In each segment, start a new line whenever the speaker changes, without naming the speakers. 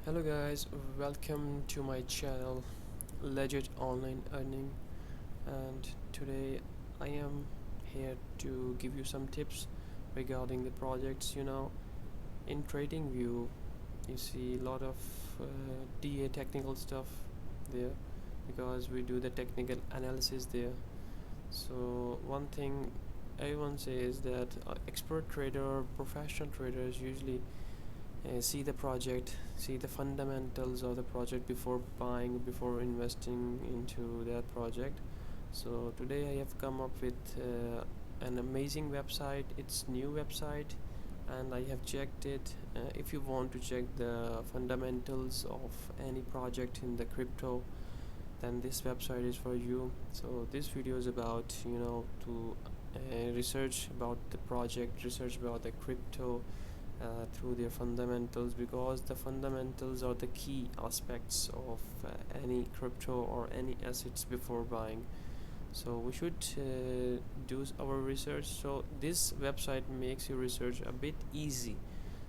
Hello guys, welcome to my channel Legit Online Earning, and today I am here to give you some tips regarding the projects. In trading view you see a lot of DA technical stuff there because we do the technical analysis there. So one thing everyone says that expert trader or professional traders usually see the project, see the fundamentals of the project before buying, before investing into that project. So today I have come up with an amazing website. It's new website and I have checked it. If you want to check the fundamentals of any project in the crypto, then this website is for you. So this video is about to research about the project, research about the crypto through their fundamentals, because the fundamentals are the key aspects of any crypto or any assets before buying. So we should do our research. So this website makes your research a bit easy.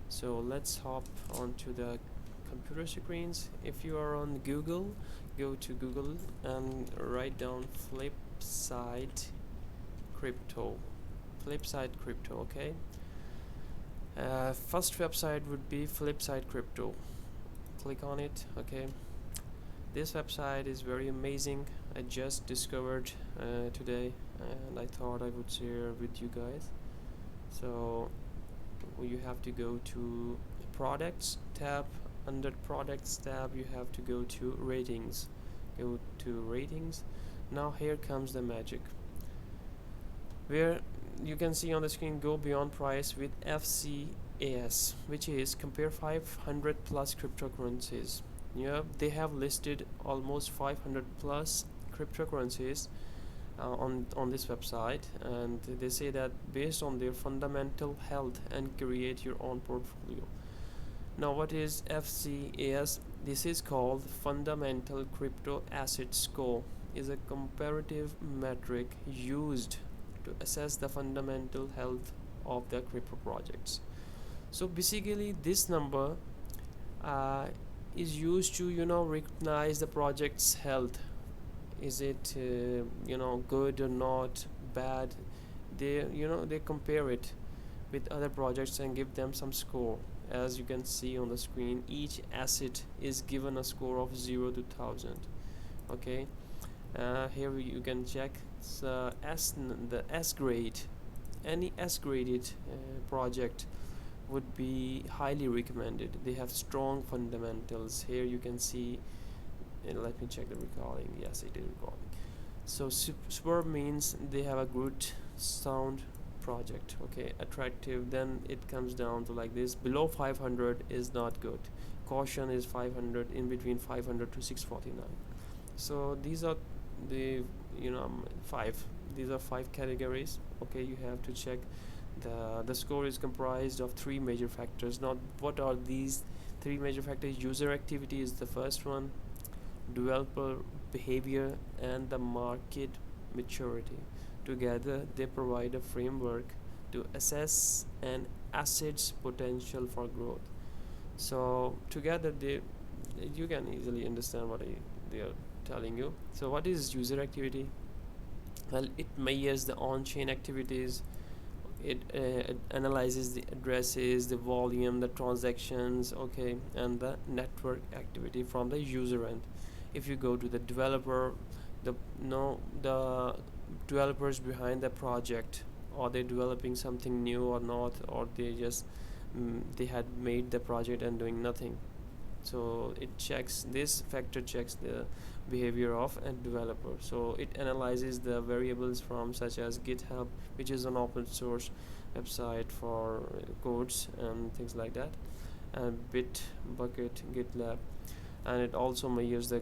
So let's hop onto the computer screens. If you are on Google, go to Google and write down Flipside Crypto. Flipside Crypto, okay? First website would be Flipside Crypto. Click on it. Okay, this website is very amazing. I just discovered today and I thought I would share with you guys. So you have to go to products tab. Under products tab you have to go to ratings. Go to ratings. Now here comes the magic, where you can see on the screen go beyond price with FCAS, which is compare 500 plus cryptocurrencies. They have listed almost 500 plus cryptocurrencies on this website, and they say that based on their fundamental health and create your own portfolio. Now what is FCAS? This is called Fundamental Crypto Asset Score. Is a comparative metric used to assess the fundamental health of the crypto projects. So basically this number is used to recognize the project's health. Is it good or not, bad? They compare it with other projects and give them some score. As you can see on the screen, each asset is given a score of 0 to 1000. Okay, here you can check the S grade. Any S graded project would be highly recommended. They have strong fundamentals. Here you can see, let me check the recording. Yes, it is recording. So super means they have a good sound project. Okay, attractive. Then it comes down to like this: below 500 is not good, caution is 500, in between 500 to 649. So these are the these are five categories. Okay, you have to check. The score is comprised of three major factors. Now what are these three major factors? User activity is the first one, developer behavior, and the market maturity. Together they provide a framework to assess an asset's potential for growth. So together you can easily understand what they are telling you. So what is user activity? Well, it measures the on-chain activities. It analyzes the addresses, the volume, the transactions, okay, and the network activity from the user end. If you go to the developer, the developers behind the project, are they developing something new or not, or they just they had made the project and doing nothing. So it checks, this factor checks the behavior of a developer. So it analyzes the variables from such as GitHub, which is an open source website for codes and things like that, and Bitbucket, GitLab, and it also measures the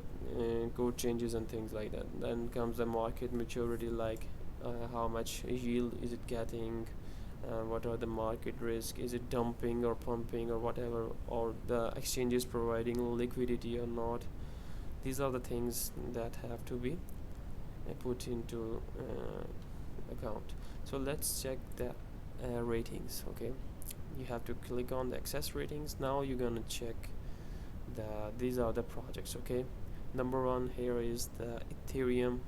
code changes and things like that. Then comes the market maturity, like how much yield is it getting, what are the market risk, is it dumping or pumping or whatever, or the exchange is providing liquidity or not. These are the things that have to be put into account. So let's check the ratings. Okay, you have to click on the access ratings. Now you're gonna check these are the projects. Okay, number one here is the Ethereum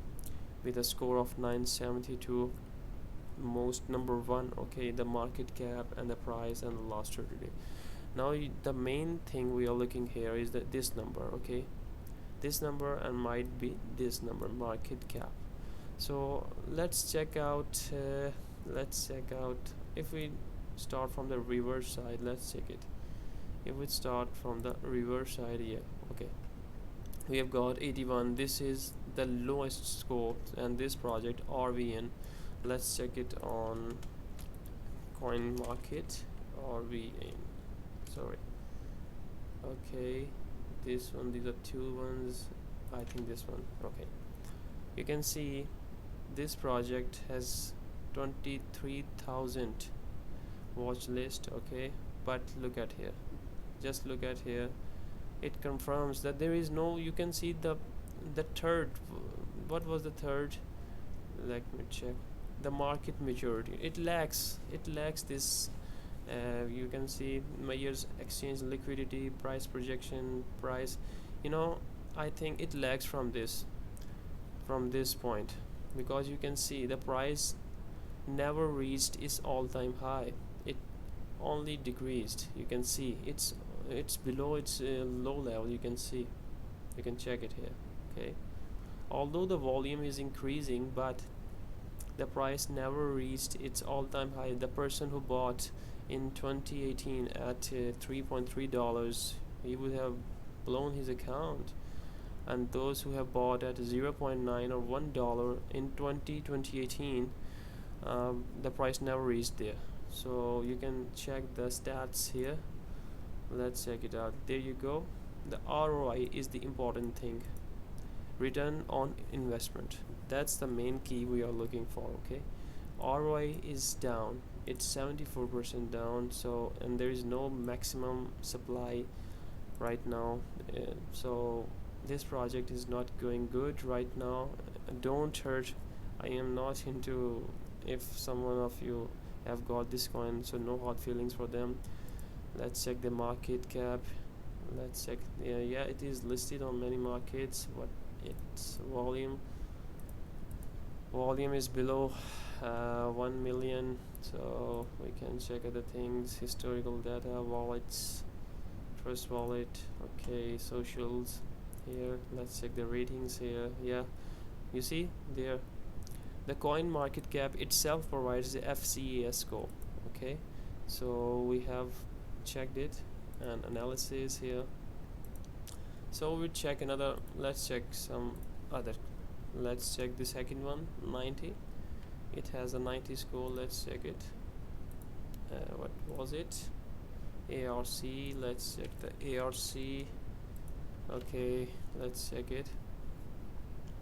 with a score of 972, most number one. Okay, the market cap and the price and the last 30 days. Now the main thing we are looking here is that this number. Okay, this number and might be this number, market cap. So let's check out if we start from the reverse side. Let's check it. If we start from the reverse side here, okay, we have got 81. This is the lowest score, and this project RVN, let's check it on CoinMarket. RVN, sorry, okay, this one, these are two ones, I think this one. Okay, you can see this project has 23,000 watch list. Okay, but look at here, just look at here, it confirms that there is no, you can see the third, what was the third, let me check, the market maturity. It lacks this, you can see measures exchange liquidity, price projection, price, I think it lags from this point, because you can see the price never reached its all-time high, it only decreased. You can see it's below its low level. You can see, you can check it here. Okay, although the volume is increasing, but the price never reached its all-time high. The person who bought in 2018 at $3.3, he would have blown his account, and those who have bought at 0.9 or $1 in 2018, the price never reached there. So you can check the stats here. Let's check it out. There you go. The ROI is the important thing, return on investment. That's the main key we are looking for. Okay, ROI is down, it's 74% down. So, and there is no maximum supply right now, so this project is not going good right now. Don't hurt, I am not into, if someone of you have got this coin, so no hard feelings for them. Let's check the market cap. Let's check, yeah, it is listed on many markets. What its volume is below 1 million, so we can check other things, historical data, wallets, first wallet. Okay, socials here. Let's check the ratings here. Yeah, you see there, the CoinMarketCap itself provides the FCA score. Okay, so we have checked it and analysis here. So we check another, let's check some other, let's check the second one, 90. It has a 90 score. Let's check it. What was it? ARC. Let's check the ARC. Okay, let's check it.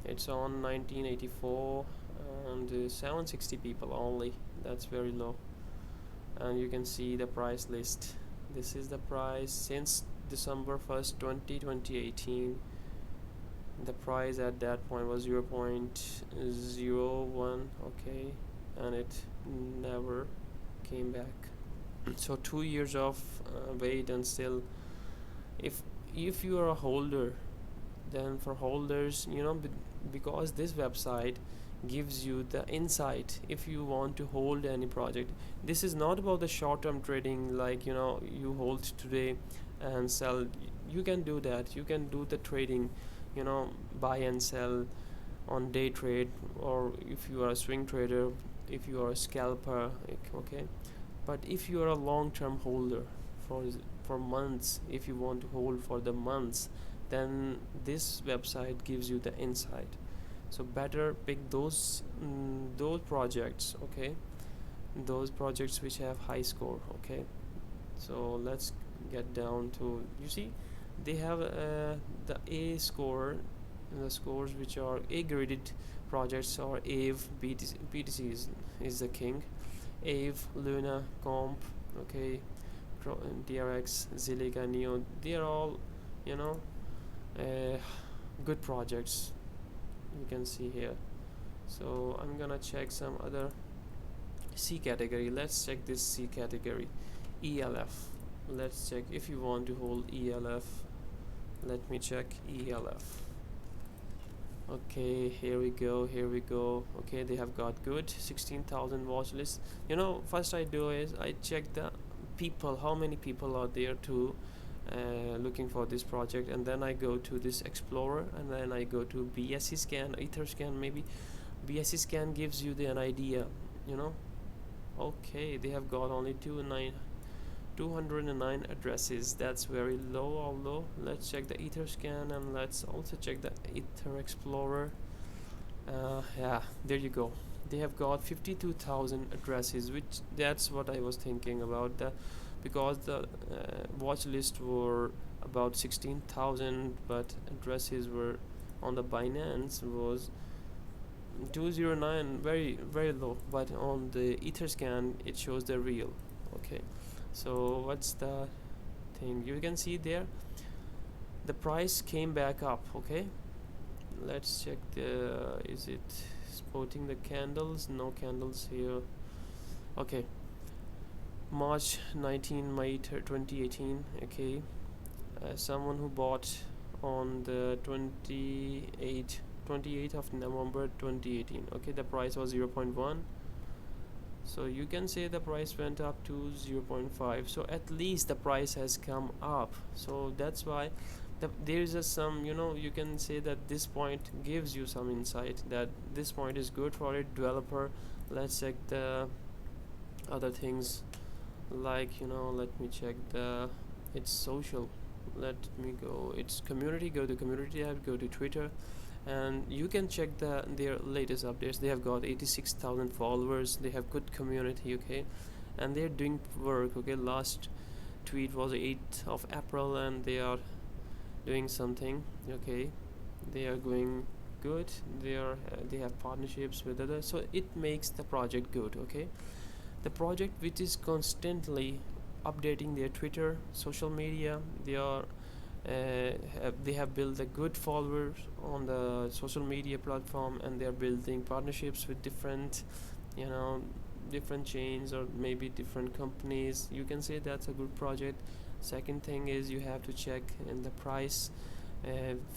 It's on 1984 and 760 people only. That's very low. And you can see the price list. This is the price since December 1st 2018. The price at that point was 0.01. okay, and it never came back. So 2 years of wait, and still, if you are a holder, then for holders, because this website gives you the insight if you want to hold any project. This is not about the short-term trading, like you hold today and sell. You can do that, you can do the trading, buy and sell on day trade, or if you are a swing trader, if you are a scalper. Okay, but if you are a long-term holder for months, if you want to hold for the months, then this website gives you the insight. So better pick those projects. Okay, those projects which have high score. Okay, so let's get down to, you see they have the A score, the scores which are A graded projects, or AVE. BTC is the king. AVE, Luna, Comp, okay, DRX, Zilliqa, Neo, they are all good projects, you can see here. So I'm gonna check some other C category. Let's check this C category, ELF. Let's check if you want to hold ELF. Let me check ELF. Okay, here we go. Okay, they have got good 16,000 watch list. You know, first I do is I check the people, how many people are there to looking for this project, and then I go to this explorer, and then I go to BSC scan, ether scan. Maybe BSC scan gives you an idea, you know. Okay, they have got only 209 addresses. That's very low, although let's check the ether scan, and let's also check the ether explorer. Yeah, there you go. They have got 52,000 addresses, which that's what I was thinking about, because the watch list were about 16,000, but addresses were on the Binance was 209, very low, but on the Etherscan it shows the real. Okay, so what's the thing you can see there? The price came back up. Okay, let's check the is it spotting the candles? No candles here. Okay, March 19, May 2018. Okay, someone who bought on the 28th of November 2018. Okay, the price was 0.1, so you can say the price went up to 0.5, so at least the price has come up. So that's why there is some, you know, you can say that this point gives you some insight that this point is good for a developer. Let's check the other things, like, you know, let me check the it's social, let me go, it's community. Go to community tab, go to Twitter, and you can check their latest updates. They have got 86,000 followers. They have good community. Okay, and they're doing work. Okay, last tweet was 8th of April, and they are doing something. Okay, they are going good. They have partnerships with others, so it makes the project good. Okay, the project which is constantly updating their Twitter, social media, they have built a good followers on the social media platform, and they are building partnerships with different, you know, different chains or maybe different companies. You can say that's a good project. Second thing is you have to check in the price.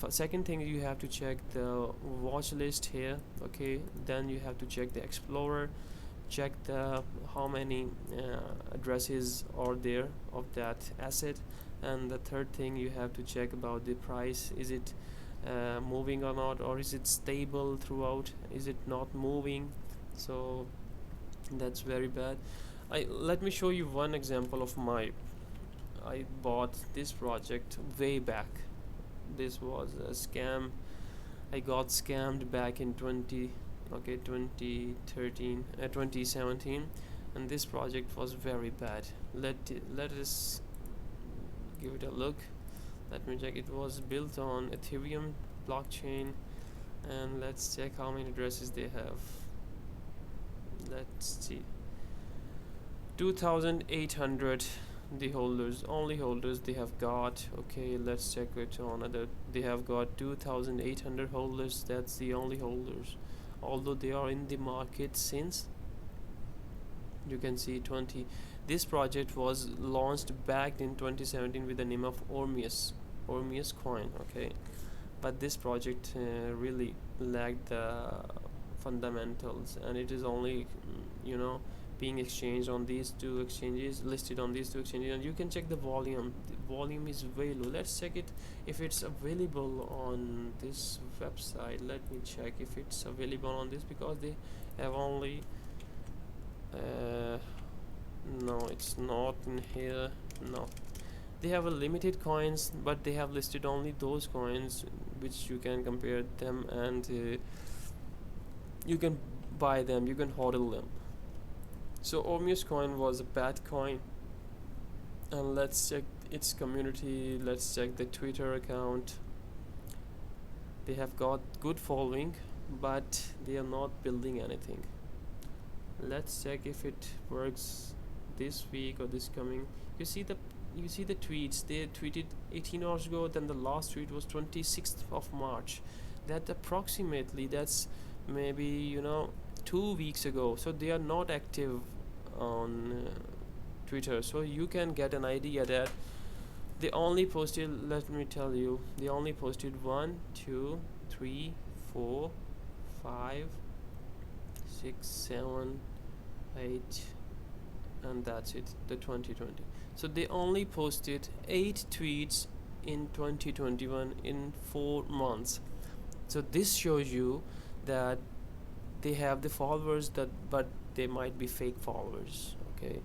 Second thing, you have to check the watch list here. Okay, then you have to check the explorer, check the how many addresses are there of that asset, and the third thing you have to check about the price. Is it moving or not, or is it stable throughout? Is it not moving? So that's very bad. Let me show you one example of I bought this project way back. This was a scam. I got scammed back in 2017, and this project was very bad. Let us give it a look. Let me check. It was built on Ethereum blockchain, and let's check how many addresses they have. Let's see, 2,800 the holders, only holders they have got. Okay, let's check it on other. They have got 2,800 holders. That's the only holders, although they are in the market since, you can see, 20. This project was launched back in 2017 with the name of Ormeus Coin. Okay, but this project really lacked the fundamentals, and it is only, you know, being exchanged on these two exchanges, listed on these two exchanges, and you can check the volume. The volume is way low. Let's check it if it's available on this website. Let me check if it's available on this, because they have only no, it's not in here. No, they have a limited coins, but they have listed only those coins which you can compare them, and you can buy them, you can hodl them. So Ormeus Coin was a bad coin, and let's check its community. Let's check the Twitter account. They have got good following, but they are not building anything. Let's check if it works this week or this coming. You see the tweets. They tweeted 18 hours ago, then the last tweet was 26th of March. That approximately, that's maybe, you know, 2 weeks ago. So they are not active on Twitter, so you can get an idea that They only posted, let me tell you, they only posted 1 2 3 4 5 6 7 8, and that's it, the 2020. So they only posted 8 tweets in 2021 in 4 months. So this shows you that they have the followers, that but they might be fake followers, okay?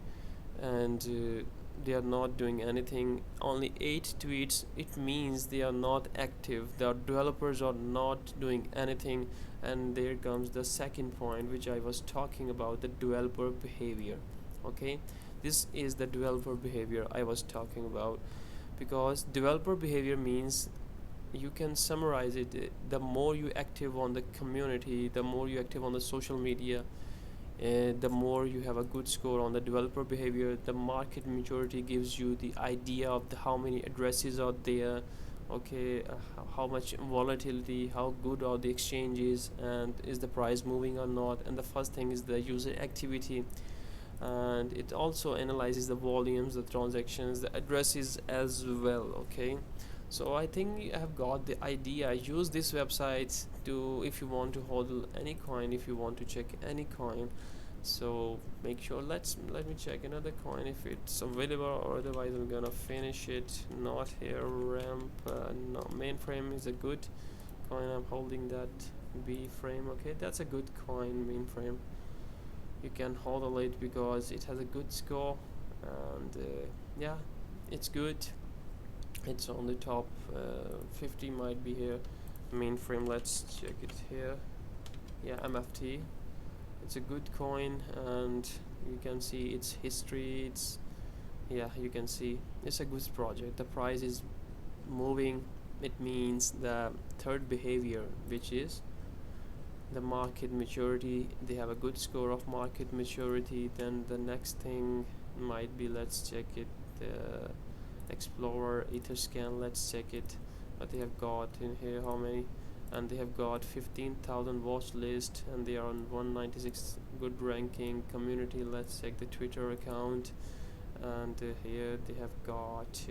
And they are not doing anything. Only 8 tweets, it means they are not active, the developers are not doing anything. And there comes the second point, which I was talking about, the developer behavior. Okay, this is the developer behavior I was talking about, because developer behavior means, you can summarize it, the more you active on the community, the more you active on the social media, the more you have a good score on the developer behavior. The market maturity gives you the idea of how many addresses are there, okay, how much volatility, how good are the exchanges, and is the price moving or not. And the first thing is the user activity, and it also analyzes the volumes, the transactions, the addresses as well. Okay, so I think you have got the idea. Use this website to, if you want to hold any coin, if you want to check any coin. So make sure, let me check another coin if it's available, or otherwise I'm gonna finish it. Not here, ramp, no, mainframe is a good coin. I'm holding that B frame. Okay, that's a good coin, mainframe. You can hold it because it has a good score, and yeah, it's good. It's on the top 50 might be here. Mainframe, let's check it here. Yeah, MFT, it's a good coin, and you can see its history. It's, yeah, you can see it's a good project. The price is moving. It means the third behavior, which is the market maturity. They have a good score of market maturity. Then the next thing might be, let's check it, Explorer, Etherscan, let's check it. But they have got in here how many, and they have got 15,000 watch list, and they are on 196 good ranking. Community, let's check the Twitter account, and here they have got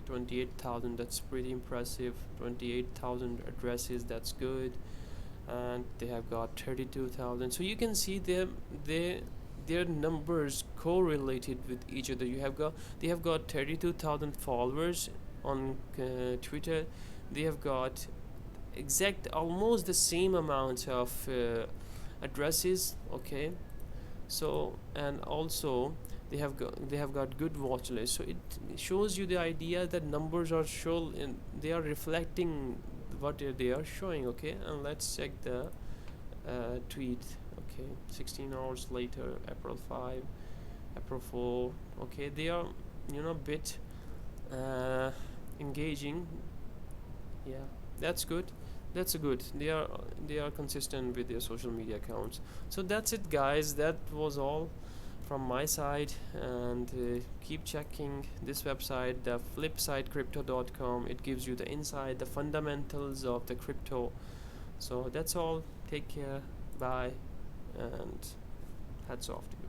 28,000. That's pretty impressive. 28,000 addresses, that's good. And they have got 32,000. So you can see their numbers correlated with each other. They have got 32,000 followers on Twitter. They have got almost the same amount of addresses. Okay, so, and also they have got good watch list. So it shows you the idea that numbers are they are reflecting what they are showing. Okay, and let's check the tweet. Okay, 16 hours later, April 5, April 4. Okay, they are, bit engaging. Yeah, that's good. That's good. They are consistent with their social media accounts. So that's it, guys. That was all from my side, and keep checking this website, the flipsidecrypto.com. It gives you the insight, the fundamentals of the crypto. So that's all. Take care, bye, and hats off to you.